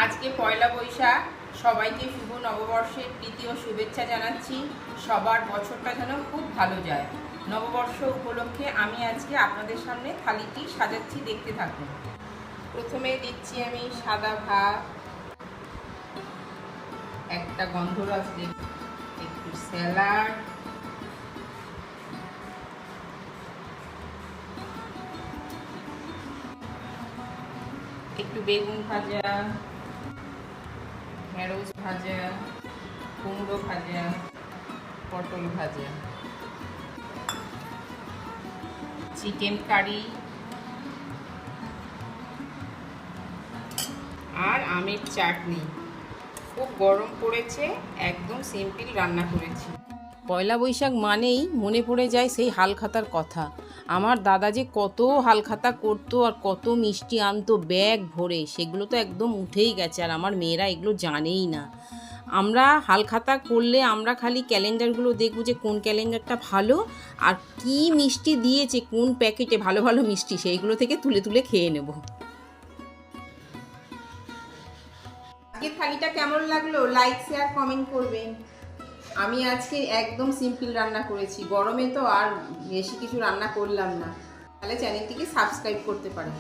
আজকে পয়লা বৈশাখ, সবাইকে শুভ নববর্ষের প্রীতি ও শুভেচ্ছা জানাচ্ছি। সবার বছরটা যেন খুব ভালো যায়। নববর্ষ উপলক্ষে আমি আজকে আপনাদের সামনে থালিটি সাজাচ্ছি, দেখতে থাকুন। প্রথমে দিচ্ছি আমি সাদা ভাত, একটা গন্ধরাজ দেব, একটু স্যালাড, একটু বেগুন ভাজা, ঢেঁড়স ভাজা, কুমড়ো ভাজা, পটল ভাজা, চিকেন কারি আর আমের চাটনি। খুব গরম পড়েছে, একদম সিম্পল রান্না করেছি। পয়লা বৈশাখ মানেই মনে পড়ে যায় সেই হালখাতার কথা। আমার দাদা যে কত হালখাতা করতো আর কত মিষ্টি আনতো ব্যাগ ভরে, সেগুলো তো একদম উঠেই গেছে, আর আমার মেয়েরা এগুলো জানেই না। আমরা হালখাতা করলে আমরা খালি ক্যালেন্ডারগুলো দেখব যে কোন ক্যালেন্ডারটা ভালো আর কি মিষ্টি দিয়েছে, কোন প্যাকেটে ভালো ভালো মিষ্টি, সেইগুলো থেকে তুলে তুলে খেয়ে নেব। আজকে থালিটা কেমন লাগলো লাইক শেয়ার কমেন্ট করবেন। আমি আজকে একদম সিম্পল রান্না করেছি, গরমে তো আর বেশি কিছু রান্না করলাম না। তাহলে চ্যানেলটিকে সাবস্ক্রাইব করতে পারেন।